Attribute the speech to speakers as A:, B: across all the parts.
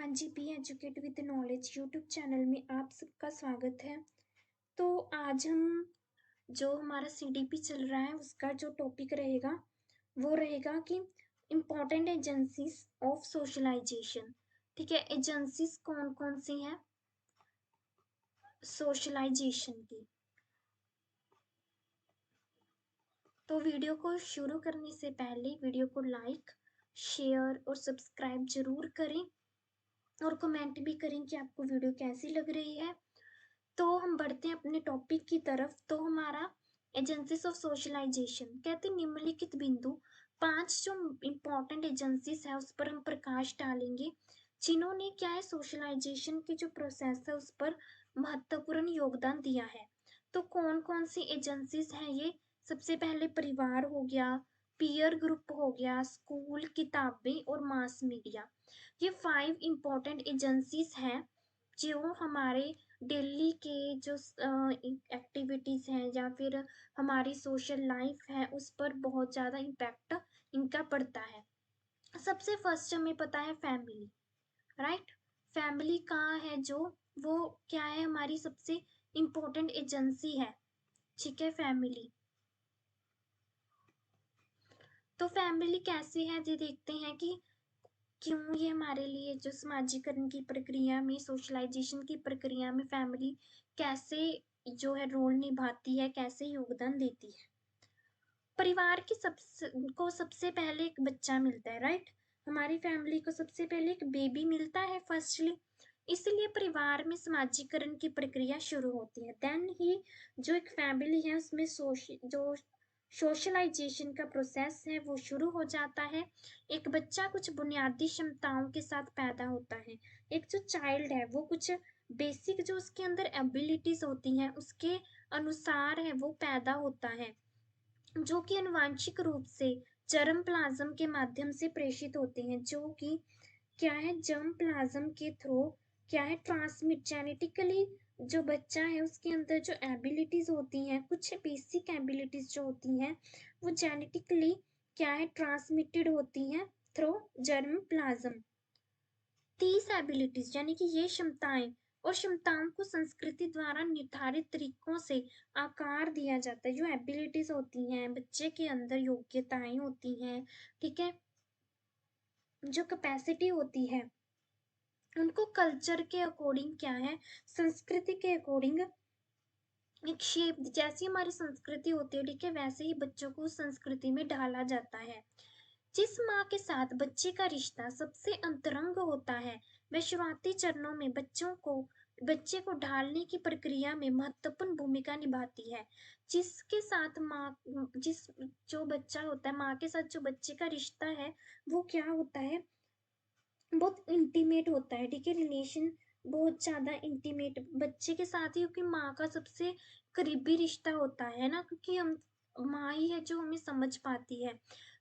A: हाँ जी, be educate with knowledge YouTube channel में आप सबका स्वागत है। तो आज हम जो हमारा सीडीपी चल रहा है उसका जो टॉपिक रहेगा वो रहेगा कि इम्पोर्टेंट एजेंसीज ऑफ सोशलाइजेशन। ठीक है, एजेंसीज कौन कौन सी हैं सोशलाइजेशन की। तो वीडियो को शुरू करने से पहले वीडियो को लाइक, शेयर और सब्सक्राइब जरूर करें और कमेंट भी करें कि आपको वीडियो कैसी लग रही है। तो हम बढ़ते हैं अपने टॉपिक की तरफ। तो हमारा एजेंसीज ऑफ सोशलाइजेशन कहते हैं निम्नलिखित बिंदु 5 जो इम्पोर्टेंट एजेंसीज है उस पर हम प्रकाश डालेंगे जिन्होंने क्या है सोशलाइजेशन की जो प्रोसेस है उस पर महत्वपूर्ण योगदान दिया है। तो कौन कौन सी एजेंसीज हैं ये? सबसे पहले परिवार हो गया, पीयर ग्रुप हो गया, स्कूल, किताबें और मास मीडिया। ये 5 इम्पोर्टेंट एजेंसीज हैं जो हमारे डेली के जो एक्टिविटीज़ हैं या फिर हमारी सोशल लाइफ है उस पर बहुत ज़्यादा इम्पैक्ट इनका पड़ता है। सबसे फर्स्ट हमें पता है फैमिली, राइट। फैमिली कहाँ है जो वो क्या है हमारी सबसे इम्पोर्टेंट एजेंसी है। ठीक है, फैमिली। तो फैमिली कैसे है ये देखते हैं कि क्यों ये हमारे लिए जो समाजीकरण की प्रक्रिया में सोशलाइजेशन की प्रक्रिया में फैमिली कैसे जो है रोल निभाती है, कैसे योगदान देती है। परिवार की सबसे पहले एक बच्चा मिलता है, राइट। हमारी फैमिली को सबसे पहले एक बेबी मिलता है फर्स्टली, इसलिए परिवार में समाजीकरण की प्रक्रिया शुरू होती है। देन ही जो एक फैमिली है उसमें जो सोशलाइजेशन का प्रोसेस है वो शुरू हो जाता है। एक बच्चा कुछ बुनियादी क्षमताओं के साथ पैदा होता है। एक जो चाइल्ड है वो कुछ बेसिक जो उसके अंदर एबिलिटीज होती हैं उसके अनुसार है वो पैदा होता है, जो कि आनुवांशिक रूप से जर्म प्लाज्म के माध्यम से प्रेषित होते हैं, जो कि क्या है जर्म प्लाज्म के थ्रू क्या है ट्रांसमिट जेनेटिकली। जो बच्चा है उसके अंदर जो एबिलिटीज होती हैं, कुछ बेसिक एबिलिटीज जो होती हैं वो जेनेटिकली क्या है ट्रांसमिटेड होती हैं थ्रू जर्म प्लाज्म। 30 एबिलिटीज यानी कि ये क्षमताएं और क्षमताओं को संस्कृति द्वारा निर्धारित तरीकों से आकार दिया जाता है। जो एबिलिटीज होती हैं बच्चे के अंदर, योग्यताएं होती हैं, ठीक है, जो कैपेसिटी होती है उनको कल्चर के अकॉर्डिंग क्या है, संस्कृति के अकॉर्डिंग एक शेप, जैसी हमारी संस्कृति होती है, ठीक है, वैसे ही बच्चों को उस संस्कृति में ढाला जाता है। जिस माँ के साथ बच्चे का रिश्ता सबसे अंतरंग होता है वह शुरुआती चरणों में बच्चे को ढालने की प्रक्रिया में महत्वपूर्ण भूमिका निभाती है। जिसके साथ माँ जिस जो बच्चा होता है, माँ के साथ जो बच्चे का रिश्ता है वो क्या होता है, बहुत इंटीमेट होता है, ठीक है, रिलेशन बहुत ज्यादा इंटीमेट बच्चे के साथ ही, क्योंकि माँ का सबसे करीबी रिश्ता होता है ना, क्योंकि हम माँ ही है जो हमें समझ पाती है।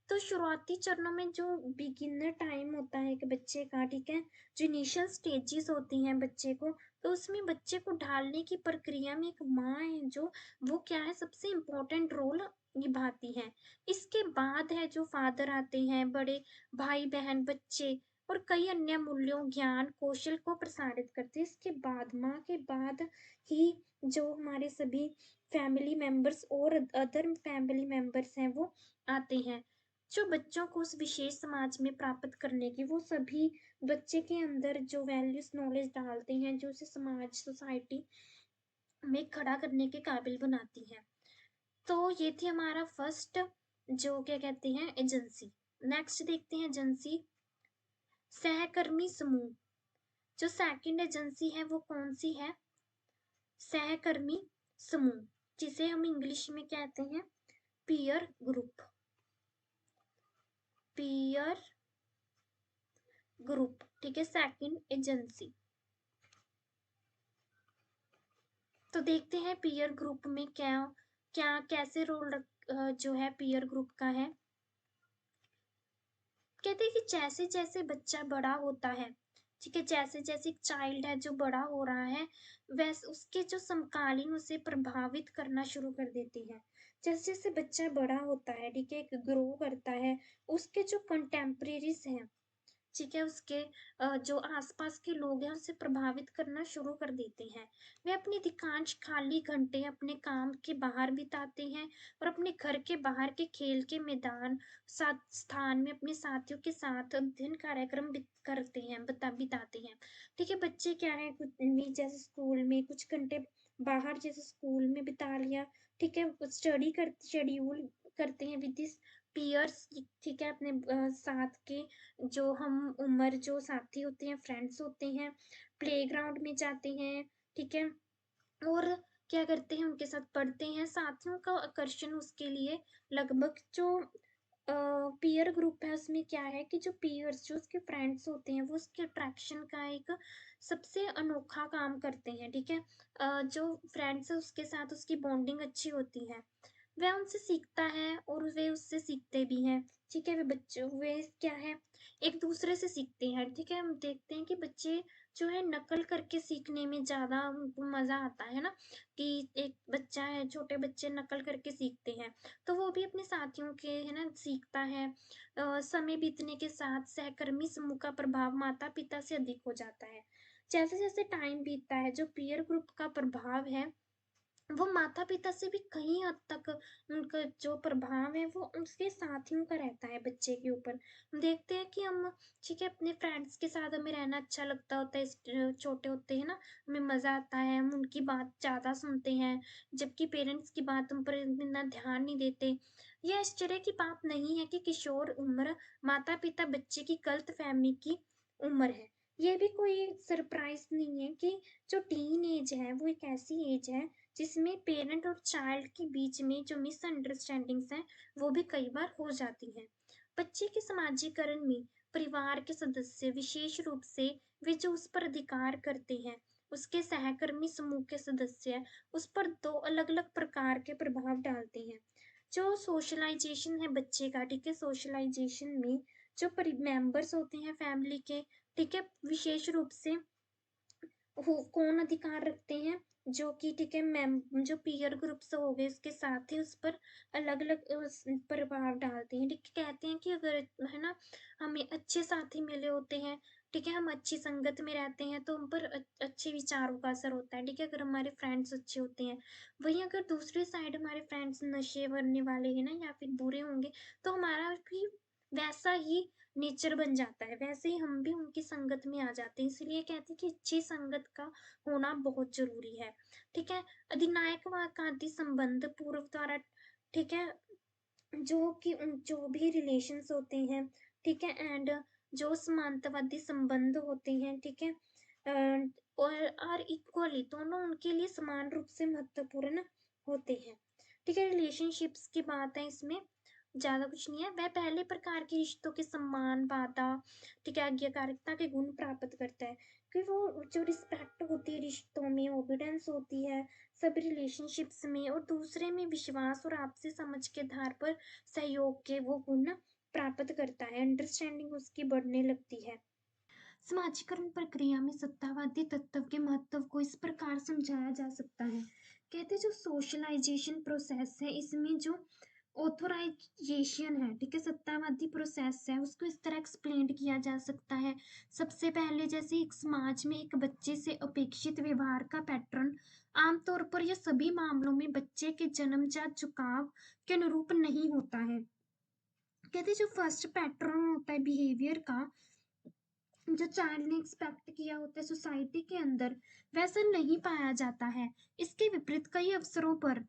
A: तो शुरुआती चरणों में जो बिगिनर टाइम होता है कि बच्चे का, ठीक है, जो इनिशियल स्टेजेस होती हैं बच्चे को, तो उसमें बच्चे को ढालने की प्रक्रिया में एक माँ है जो वो क्या है सबसे इम्पोर्टेंट रोल निभाती है। इसके बाद है जो फादर आते हैं, बड़े भाई बहन, बच्चे और कई अन्य मूल्यों, ज्ञान, कौशल को प्रसारित करते हैं। इसके बाद माँ के बाद ही जो हमारे सभी फैमिली मेंबर्स और अदर फैमिली मेंबर्स हैं वो आते हैं, जो बच्चों को उस विशेष समाज में प्राप्त करने की, वो सभी बच्चे के अंदर जो वैल्यूज नॉलेज डालते हैं जो उसे समाज सोसाइटी में खड़ा करने के काबिल बनाती है। तो ये थी हमारा फर्स्ट जो क्या कहते हैं एजेंसी। नेक्स्ट देखते हैं एजेंसी सहकर्मी समूह। जो सेकंड एजेंसी है वो कौन सी है? सहकर्मी समूह, जिसे हम इंग्लिश में कहते हैं पीयर ग्रुप। पीयर ग्रुप, ठीक है, सेकंड एजेंसी। तो देखते हैं पीयर ग्रुप में क्या क्या कैसे रोल जो है पीयर ग्रुप का है। कहते हैं कि जैसे जैसे बच्चा बड़ा होता है, ठीक है, जैसे जैसे एक चाइल्ड है जो बड़ा हो रहा है वैसे उसके जो समकालीन उसे प्रभावित करना शुरू कर देती है। जैसे जैसे बच्चा बड़ा होता है, ठीक है, ग्रो करता है, उसके जो कंटेम्प्रेरीज हैं, ठीक है, उसके जो आसपास के लोग हैं उससे प्रभावित करना शुरू कर देते हैं। वे अपने अधिकांश खाली घंटे अपने काम के बाहर बिताते हैं और अपने घर के बाहर के खेल के मैदान साथ स्थान में अपने साथियों के साथ अध्ययन कार्यक्रम करते हैं, बिताते हैं। ठीक है, बच्चे क्या है, कुछ भी जैसे स्कूल में कुछ घंटे बाहर जैसे स्कूल में बिता लिया, ठीक है, शेड्यूल करते हैं विद दिस पीयर्स, ठीक है, अपने साथ के जो हम उम्र जो साथी होते हैं, फ्रेंड्स होते हैं, प्लेग्राउंड में जाते हैं, ठीक है, और क्या करते हैं, उनके साथ पढ़ते हैं। साथियों का आकर्षण उसके लिए लगभग जो पीयर ग्रुप है उसमें क्या है कि जो पीयर्स जो उसके फ्रेंड्स होते हैं वो उसके अट्रैक्शन का एक सबसे अनोखा काम करते हैं, ठीक है। जो फ्रेंड्स है उसके साथ उसकी बॉन्डिंग अच्छी होती है, वह उनसे सीखता है और वे उससे सीखते भी हैं, ठीक है। वे क्या है, एक दूसरे से सीखते हैं, ठीक है। हम देखते हैं कि बच्चे जो है नकल करके सीखने में ज़्यादा उनको मज़ा आता है ना, कि एक बच्चा है, छोटे बच्चे नकल करके सीखते हैं, तो वो भी अपने साथियों के है ना सीखता है। समय बीतने के साथ सहकर्मी समूह का प्रभाव माता-पिता से अधिक हो जाता है। जैसे-जैसे टाइम बीतता है, जो पीयर ग्रुप का प्रभाव है वो माता-पिता से भी कहीं हद तक उनका जो प्रभाव है वो उसके साथियों का रहता है बच्चे के ऊपर। हम देखते हैं कि हम ठीक है अपने फ्रेंड्स के साथ हमें रहना अच्छा लगता होता है, छोटे होते हैं ना, हमें मज़ा आता है, हम उनकी बात ज़्यादा सुनते हैं, जबकि पेरेंट्स की बात हम पर इतना ध्यान नहीं देते। ये आश्चर्य की बात नहीं है कि किशोर उम्र माता-पिता बच्चे की गलतफ़हमी की उम्र है। ये भी कोई सरप्राइज़ नहीं है कि जो टीन एज है वो एक ऐसी एज है जिसमें पेरेंट और चाइल्ड के बीच में जो मिसअंडरस्टैंडिंग्स हैं वो भी कई बार हो जाती हैं। बच्चे के समाजीकरण में परिवार के सदस्य विशेष रूप से वे जो उस पर अधिकार करते हैं, उसके सहकर्मी समूह के सदस्य उस पर दो अलग-अलग प्रकार के प्रभाव डालते हैं। जो सोशलाइजेशन है बच्चे का, ठीक है, सोशलाइजेशन में जो मेंबर्स होते हैं फैमिली के, ठीक है, विशेष रूप से हो कौन अधिकार रखते हैं, जो कि ठीक है मैम जो पीयर ग्रुप्स हो गए उसके साथ ही उस पर अलग-अलग प्रभाव डालते हैं, ठीक है। कहते हैं कि अगर है ना हमें अच्छे साथी मिले होते हैं, ठीक है, हम अच्छी संगत में रहते हैं तो हम पर अच्छे विचारों का असर होता है, ठीक है, अगर हमारे फ्रेंड्स अच्छे होते हैं। वहीं अगर दूसरी साइड हमारे फ्रेंड्स नशे करने वाले हैं ना या फिर बुरे होंगे तो हमारा भी वैसा ही नेचर बन जाता है, वैसे ही हम भी उनकी संगत में आ जाते हैं। इसलिए कहते हैं कि अच्छी संगत का होना बहुत ज़रूरी है, ठीक है। अधिनायक व एकांती संबंध पूर्व द्वारा, ठीक है, जो कि जो भी रिलेशंस होते हैं, ठीक है, एंड जो समानतावादी संबंध होते हैं, ठीक है, और इक्वली दोनों उनके लिए समान रूप से महत्वपूर्ण होते हैं, ठीक है। रिलेशनशिप्स की बात है इसमें, ज़्यादा कुछ नहीं है। वह पहले प्रकार के रिश्तों के सम्मान, वादा, ठीक है, आज्ञाकारिता के गुण प्राप्त करता है, कि वो जो रिस्पेक्ट होती है रिश्तों में, ओबीडियंस होती है सभी रिलेशनशिप्स में, और दूसरे में विश्वास और आपसी समझ के आधार पर सहयोग के वो गुण प्राप्त करता है, अंडरस्टैंडिंग उसकी बढ़ने लगती है। समाजीकरण प्रक्रिया में सत्तावादी तत्व के महत्व को इस प्रकार समझाया जा सकता है। कहते जो सोशलाइजेशन प्रोसेस है इसमें जो ऑथोराइजेशन है, ठीक है, सत्तावादी प्रोसेस है उसको इस तरह एक्सप्लेन किया जा सकता है। सबसे पहले जैसे एक समाज में एक बच्चे से अपेक्षित व्यवहार का पैटर्न आमतौर पर या सभी मामलों में बच्चे के जन्मजात झुकाव के अनुरूप नहीं होता है। कहते जो फर्स्ट पैटर्न होता है बिहेवियर का, जो चाइल्ड ने एक्सपेक्ट किया होता है सोसाइटी के अंदर, वैसा नहीं पाया जाता है। इसके विपरीत कई अवसरों पर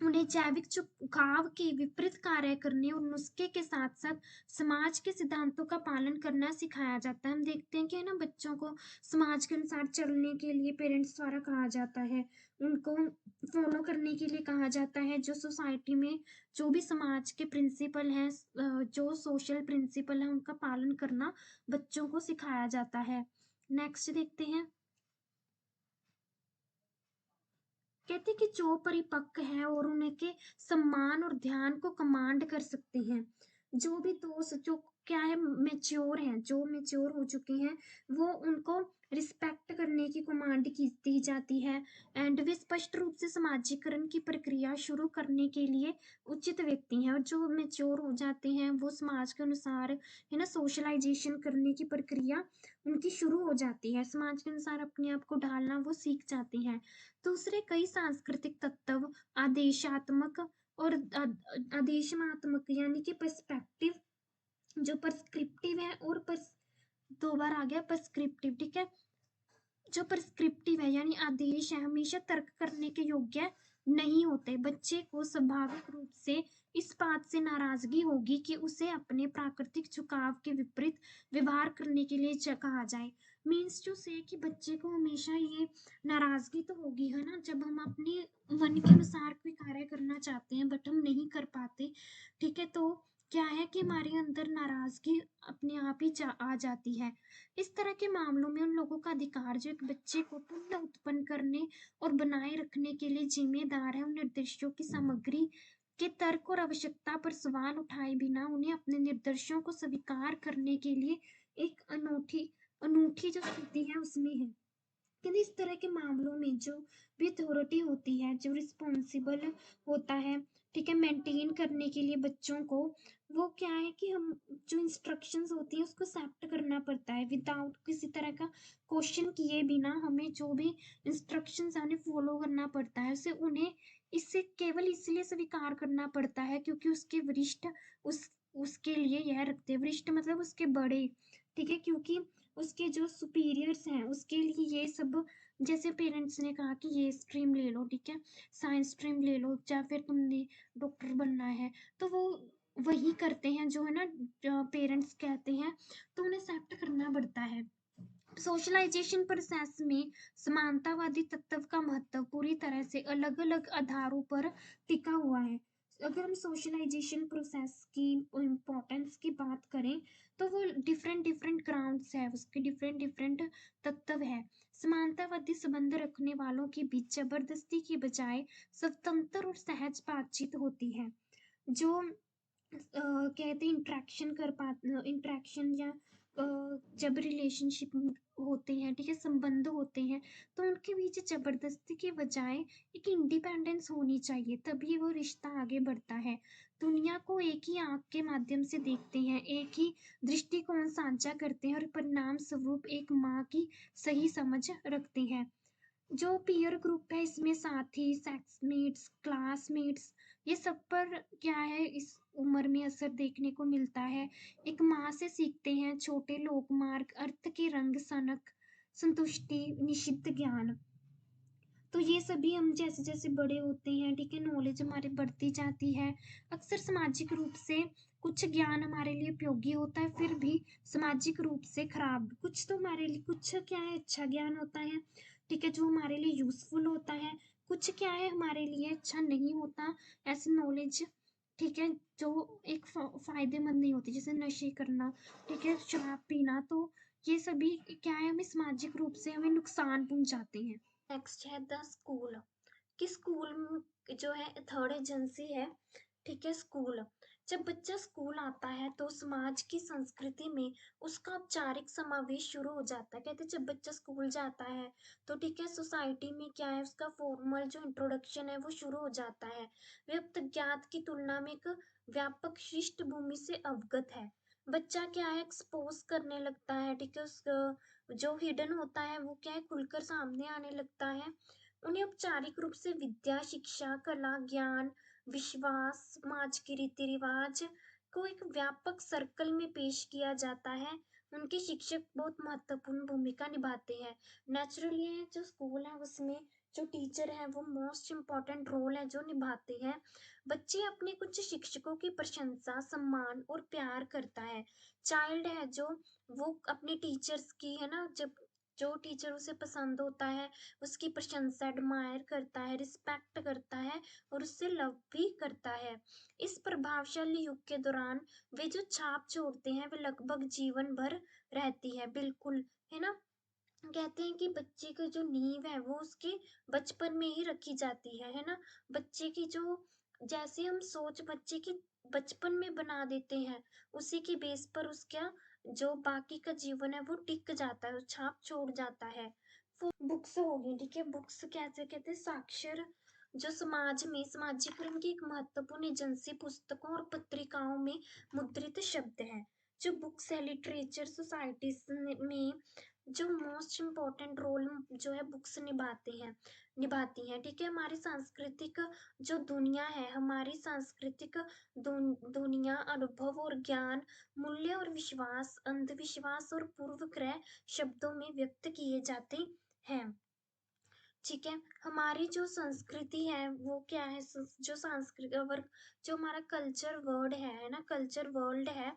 A: उन्हें जैविक झुकाव के विपरीत कार्य करने और नुस्खे के साथ-साथ समाज के सिद्धांतों का पालन करना सिखाया जाता है। हम देखते हैं कि है ना बच्चों को समाज के अनुसार चलने के लिए पेरेंट्स द्वारा कहा जाता है, उनको फॉलो करने के लिए कहा जाता है, जो सोसाइटी में जो भी समाज के प्रिंसिपल हैं, जो सोशल प्रिंसिपल हैं उनका पालन करना बच्चों को सिखाया जाता है। नेक्स्ट देखते हैं। कहते हैं कि जो परिपक्व है और उनके सम्मान और ध्यान को कमांड कर सकते हैं, जो भी दोस्त जो क्या है मैच्योर हैं, जो मैच्योर हो चुके हैं, वो उनको रिस्पेक्ट करने की कमांड की दी जाती है एंड वे स्पष्ट रूप से समाजीकरण की प्रक्रिया शुरू करने के लिए उचित व्यक्ति हैं। और जो मैच्योर हो जाते हैं वो समाज के अनुसार है ना सोशलाइजेशन करने की प्रक्रिया उनकी शुरू हो जाती है, समाज के अनुसार अपने आप को ढालना वो सीख जाते हैं। दूसरे कई सांस्कृतिक तत्व आदेशात्मक और आदेशमात्मक यानी कि पर्सपेक्टिव जो प्रिस्क्रिप्टिव है और दो बार आ गया प्रिस्क्रिप्टिव, ठीक है। जो प्रिस्क्रिप्टिव है यानी आदेश है हमेशा तर्क करने के योग्य नहीं होते। बच्चे को स्वाभाविक रूप से इस बात से नाराजगी होगी कि उसे अपने प्राकृतिक झुकाव के विपरीत व्यवहार करने के लिए कहा जाए। मीन्स टू से कि बच्चे को हमेशा ये नाराजगी तो होगी है ना, जब हम अपने मन के अनुसार कोई कार्य करना चाहते हैं बट हम नहीं कर पाते, ठीक है। तो क्या है कि हमारे अंदर नाराजगी अपने आप ही आ जाती है। इस तरह के मामलों में उन लोगों का अधिकार जो एक बच्चे को पुनः उत्पन्न करने और बनाए रखने के लिए जिम्मेदार है, उन निर्देशों की सामग्री के तर्क और आवश्यकता पर सवाल उठाए बिना उन्हें अपने निर्देशों को स्वीकार करने के लिए एक अनूठी अनूठी जो स्थिति है उसमें है। लेकिन इस तरह के मामलों में जो भी अथॉरिटी होती है, जो रिस्पॉन्सिबल होता है, ठीक है, मेंटेन करने के लिए बच्चों को, वो क्या है कि हम जो इंस्ट्रक्शंस होती है उसको एक्सेप्ट करना पड़ता है विदाउट किसी तरह का क्वेश्चन किए बिना। हमें जो भी इंस्ट्रक्शंस है उन्हें फॉलो करना पड़ता है, उसे उन्हें इससे केवल इसलिए स्वीकार करना पड़ता है क्योंकि उसके वरिष्ठ उस उसके लिए यह रखते हैं। वरिष्ठ मतलब उसके बड़े, ठीक है, क्योंकि उसके जो सुपीरियर्स हैं उसके लिए ये सब, जैसे पेरेंट्स ने कहा कि ये स्ट्रीम ले लो, ठीक है, साइंस स्ट्रीम ले लो या फिर तुमने डॉक्टर बनना है, तो वो वही करते हैं जो है ना पेरेंट्स कहते हैं, तो उन्हें एक्सेप्ट करना पड़ता है। सोशलाइजेशन प्रोसेस में समानतावादी तत्व का महत्व पूरी तरह से अलग अलग आधारों पर टिका हुआ है। अगर हम सोशलाइजेशन प्रोसेस की इम्पोर्टेंस की बात करें तो वो डिफरेंट डिफरेंट ग्राउंड्स है, उसके डिफरेंट डिफरेंट तत्व है। समानतावादी संबंध रखने वालों के बीच जबरदस्ती की बजाय स्वतंत्र और सहज बातचीत होती है। जो कहते इंट्रैक्शन कर पाते इंट्रैक्शन या जब रिलेशनशिप होते हैं, ठीक है, संबंध होते हैं, तो उनके बीच जबरदस्ती के बजाय एक इंडिपेंडेंस होनी चाहिए, तभी वो रिश्ता आगे बढ़ता है। दुनिया को एक ही आंख के माध्यम से देखते हैं, एक ही दृष्टिकोण साझा करते हैं और परिणाम स्वरूप एक माँ की सही समझ रखते हैं। जो पीयर ग्रुप है इसमें साथी, सेक्समेट्स, क्लासमेट्स, ये सब पर क्या है इस उम्र में असर देखने को मिलता है। एक माँ से सीखते हैं छोटे लोक मार्ग, अर्थ के रंग, सनक, संतुष्टि, निषिद्ध ज्ञान। तो ये सभी हम जैसे जैसे बड़े होते हैं, ठीक है, नॉलेज हमारी बढ़ती जाती है। अक्सर सामाजिक रूप से कुछ ज्ञान हमारे लिए उपयोगी होता है, फिर भी सामाजिक रूप से खराब। कुछ तो हमारे लिए कुछ क्या है अच्छा ज्ञान होता है, ठीक है, जो हमारे लिए यूजफुल होता है। कुछ क्या है हमारे लिए अच्छा नहीं होता, ऐसी नॉलेज, ठीक है, जो एक फायदेमंद नहीं होती, जैसे नशे करना, ठीक है, शराब पीना। तो ये सभी क्या है हमें सामाजिक रूप से हमें नुकसान पहुंचाते हैं। नेक्स्ट है द स्कूल, कि स्कूल जो है थर्ड एजेंसी है, ठीक है। स्कूल, जब बच्चा स्कूल आता है तो समाज की संस्कृति में उसका औपचारिक समावेश शुरू हो जाता है। कहते जब बच्चा स्कूल जाता है तो ठीक है सोसाइटी में क्या है उसका फॉर्मल जो इंट्रोडक्शन है वो शुरू हो जाता है। वे अब तक ज्ञात की तुलना में एक व्यापक पृष्ठभूमि से अवगत है। बच्चा क्या है एक्सपोज करने लगता है, ठीक है, उस जो हिडन होता है वो क्या है खुलकर सामने आने लगता है। उन्हें औपचारिक रूप से विद्या, शिक्षा, कला, ज्ञान, विश्वास, समाज के रीति रिवाज को एक व्यापक सर्कल में पेश किया जाता है। उनके शिक्षक बहुत महत्वपूर्ण भूमिका निभाते हैं। नेचुरली जो स्कूल है उसमें जो टीचर है वो मोस्ट इम्पॉर्टेंट रोल है जो निभाते हैं। बच्चे अपने कुछ शिक्षकों की प्रशंसा, सम्मान और प्यार करता है। चाइल्ड है जो वो अपने टीचर्स की है ना, जब जो टीचर उसे पसंद होता है उसकी प्रशंसा एडमायर करता है, रिस्पेक्ट करता है और उससे लव भी करता है। इस प्रभावशाली युग के दौरान वे जो छाप छोड़ते हैं वे लगभग जीवन भर रहती है। बिल्कुल, है ना। कहते हैं कि बच्चे की जो नींव है वो उसके बचपन में ही रखी जाती है ना। बच्चे की जो जैसे हम सोच बच्चे की बचपन में बना देते हैं, उसी की बेस पर उसका जो बाकी का जीवन है वो टिक जाता है, वो छाप छोड़ जाता है। वो बुक्स होगी, ठीक है? बुक्स कैसे कहते हैं, साक्षर जो समाज में समाजीकरण की एक महत्वपूर्ण एजेंसी पुस्तकों और पत्रिकाओं में मुद्रित शब्द है। जो बुक्स है लिटरेचर सोसाइटीज में जो मोस्ट इम्पोर्टेंट रोल जो है बुक्स निभाती हैं, ठीक है? हमारी सांस्कृतिक जो दुनिया है, हमारी सांस्कृतिक दुनिया अनुभव और ज्ञान, मूल्य और विश्वास, अंधविश्वास और पूर्वग्रह शब्दों में व्यक्त किए जाते हैं, ठीक है? हमारी जो संस्कृति है वो क्या है, जो सांस्कृतिक वर्ग, जो हमारा कल्चर वर्ड है ना, कल्चर वर्ल्ड है,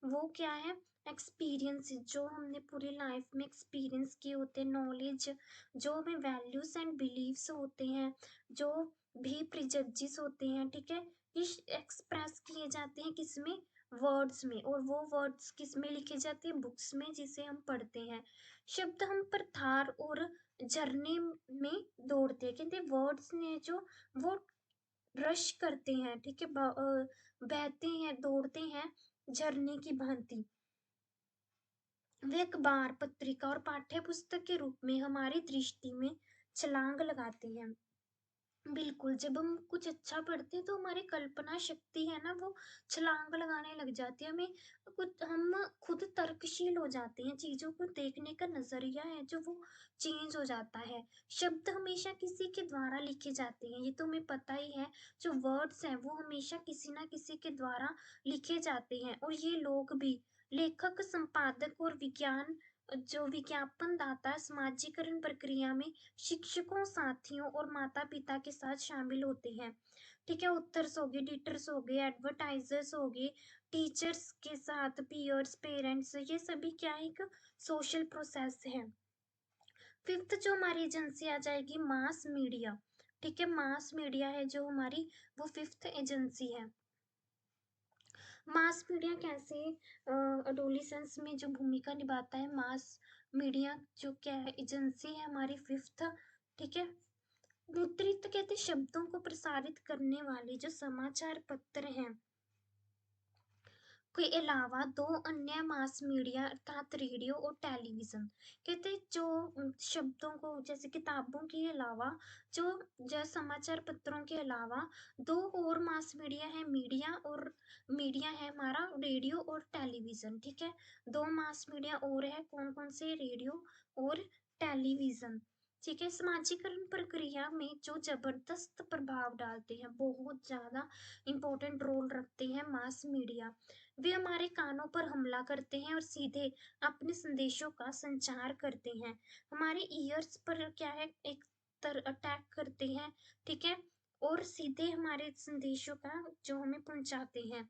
A: वो क्या है, एक्सपीरियंस जो हमने पूरी लाइफ में एक्सपीरियंस किए होते हैं, नॉलेज, जो हमें वैल्यूज एंड बिलीव्स होते हैं, जो भी प्रिजजेस होते हैं, ठीक है? ये एक्सप्रेस किए जाते हैं किसमें, वर्ड्स में, और वो वर्ड्स किस में लिखे जाते हैं, बुक्स में, जिसे हम पढ़ते हैं। शब्द हम पर थार और झरने में दौड़ते हैं, कहते वर्ड्स ने जो वो रश करते हैं, ठीक है? बहते हैं, दौड़ते हैं झरने की भांति। वे अखबार, पत्रिका और पाठ्य पुस्तक के रूप में हमारी दृष्टि में छलांग लगाते हैं। बिल्कुल, जब हम कुछ अच्छा पढ़ते हैं तो हमारी कल्पना शक्ति है ना वो छलांग लगाने लग जाती है, हमें कुछ हम खुद तर्कशील हो जाते हैं, चीजों को देखने का नजरिया है जो वो चेंज हो जाता है। शब्द हमेशा किसी के द्वारा लिखे जाते हैं, ये तो हमें पता ही है। जो वर्ड्स हैं वो हमेशा किसी ना किसी के द्वारा लिखे जाते हैं, और ये लोग भी, लेखक, संपादक और जो विज्ञापन दाता समाजीकरण प्रक्रिया में शिक्षकों, साथियों और माता-पिता के साथ शामिल होते हैं, ठीक है? ऑथर्स हो गए, एडिटर्स हो गए, एडवर्टाइजर्स हो गए, टीचर्स के साथ पीयर्स, पेरेंट्स, ये सभी क्या है, एक सोशल प्रोसेस है। फिफ्थ जो हमारी एजेंसी आ जाएगी, मास मीडिया, ठीक है? मास मीडिया है जो हमारी, वो फिफ्थ एजेंसी है। मास मीडिया कैसे एडोलिसेंस में जो भूमिका निभाता है, मास मीडिया जो क्या है, एजेंसी है हमारी फिफ्थ, ठीक है? मुद्रित कहते शब्दों को प्रसारित करने वाले जो समाचार पत्र हैं के अलावा दो अन्य मास मीडिया अर्थात रेडियो और टेलीविजन, कहते जो शब्दों को, जैसे किताबों के अलावा, जो समाचार पत्रों के अलावा दो और मास मीडिया है, मीडिया है हमारा रेडियो और टेलीविजन, ठीक है? दो मास मीडिया और है, कौन कौन से, रेडियो और टेलीविजन, ठीक है? समाजीकरण प्रक्रिया में जो जबरदस्त प्रभाव डालते हैं, बहुत ज्यादा इंपॉर्टेंट रोल रखते हैं मास मीडिया। वे हमारे कानों पर हमला करते हैं और सीधे अपने संदेशों का संचार करते हैं, हमारे ईयर्स पर क्या है, एक अटैक करते हैं, ठीक है? और सीधे हमारे संदेशों का जो हमें पहुंचाते हैं।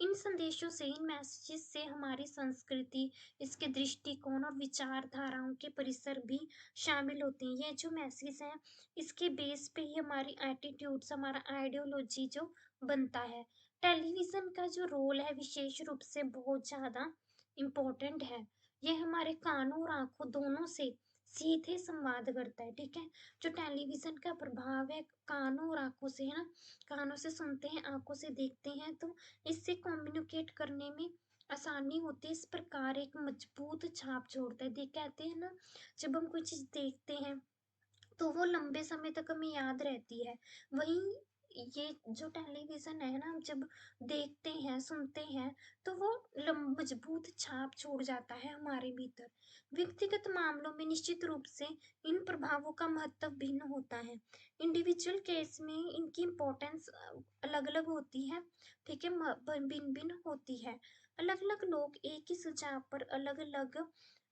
A: इन संदेशों से, इन मैसेजेस से हमारी संस्कृति, इसके दृष्टिकोण और विचारधाराओं के परिसर भी शामिल होते हैं। ये जो मैसेज हैं, इसके बेस पे ही हमारी एटीट्यूड्स, हमारा आइडियोलॉजी जो बनता है। टेलीविजन का जो रोल है विशेष रूप से बहुत ज़्यादा इम्पोर्टेंट है। ये हमारे कानों और आँखों दोनों से सीधे संवाद करता है, ठीक है? जो टेलीविजन का प्रभाव है कानों और आँखों से, है ना? कानों से सुनते हैं, आँखों से देखते हैं, तो इससे कम्युनिकेट करने में आसानी होती है। इस प्रकार एक मजबूत छाप छोड़ता है। देख कहते हैं ना, जब हम कोई चीज़ देखते हैं तो वो लंबे समय तक हमें याद रहती है। वहीं ये जो टेलीविज़न है ना, जब देखते हैं, सुनते हैं, तो वो मजबूत छाप छोड़ जाता है हमारे भीतर। व्यक्तिगत मामलों में निश्चित रूप से इन प्रभावों का महत्व भिन्न होता है। इंडिविजुअल केस में इनकी इम्पोर्टेंस अलग-अलग होती है, ठीक है? भिन्न-भिन्न होती है। अलग-अलग लोग एक ही सुझाव पर अलग-अलग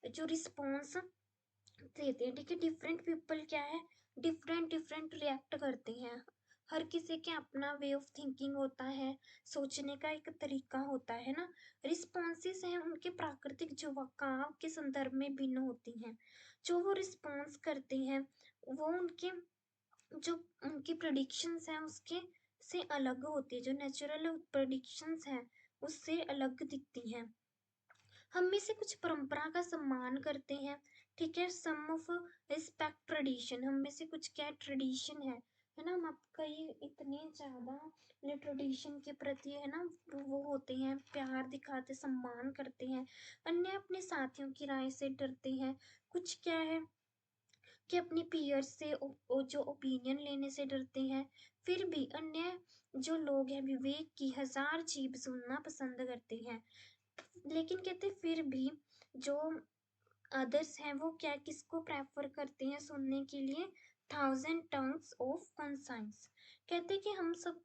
A: जो रिस्पॉन्स देते हैं, ठीक है? डिफरेंट पीपल क्या है, डिफरेंट डिफरेंट रिएक्ट करते हैं। हर किसी के अपना वे ऑफ थिंकिंग होता है, सोचने का एक तरीका होता है ना। रिस्पॉन्सेस हैं उनके प्राकृतिक जो वाकाव के संदर्भ में भिन्न होती हैं। जो वो रिस्पॉन्स करते हैं वो उनके जो उनकी प्रेडिक्शंस हैं उसके से अलग होती है, जो नेचुरल प्रेडिक्शंस हैं उससे अलग दिखती हैं। हम में से कुछ परंपरा का सम्मान करते हैं, ठीक है? सम ऑफ रिस्पेक्ट ट्रेडिशन, हम में से कुछ क्या ट्रेडिशन है, है ना, हम आप कई इतने ज़्यादा अपने ट्रेडिशन के प्रति है ना वो होते हैं, प्यार दिखाते, सम्मान करते हैं, अन्य अपने साथियों की राय से डरते हैं। कुछ क्या है कि अपने पीयर्स से जो ओपिनियन लेने से डरते हैं। फिर भी अन्य जो लोग हैं विवेक की हजार जीभ सुनना पसंद करते हैं। लेकिन कहते फिर भी जो अदर्स हैं वो क्या किसको प्रेफर करते हैं सुनने के लिए? Thousand tongues of conscience. कहते कि हम सब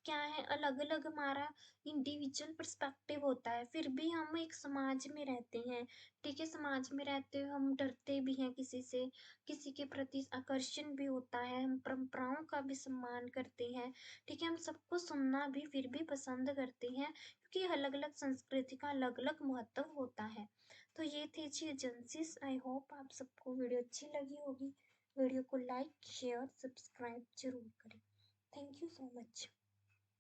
A: क्या है अलग अलग हमारा इंडिविजुअल पर्सपेक्टिव होता है, फिर भी हम एक समाज में रहते हैं। ठीक है, समाज में रहते हुए हम डरते भी हैं किसी से, किसी के प्रति आकर्षण भी होता है, हम परंपराओं का भी सम्मान करते हैं। ठीक है, हम सबको सुनना भी फिर भी पसंद करते हैं, क्योंकि अलग अलग संस्कृति का अलग अलग महत्व होता है। तो ये थी जी एजेंसीज। आई होप आप सबको वीडियो अच्छी लगी होगी। वीडियो को लाइक शेयर सब्सक्राइब जरूर करें। Thank you so much.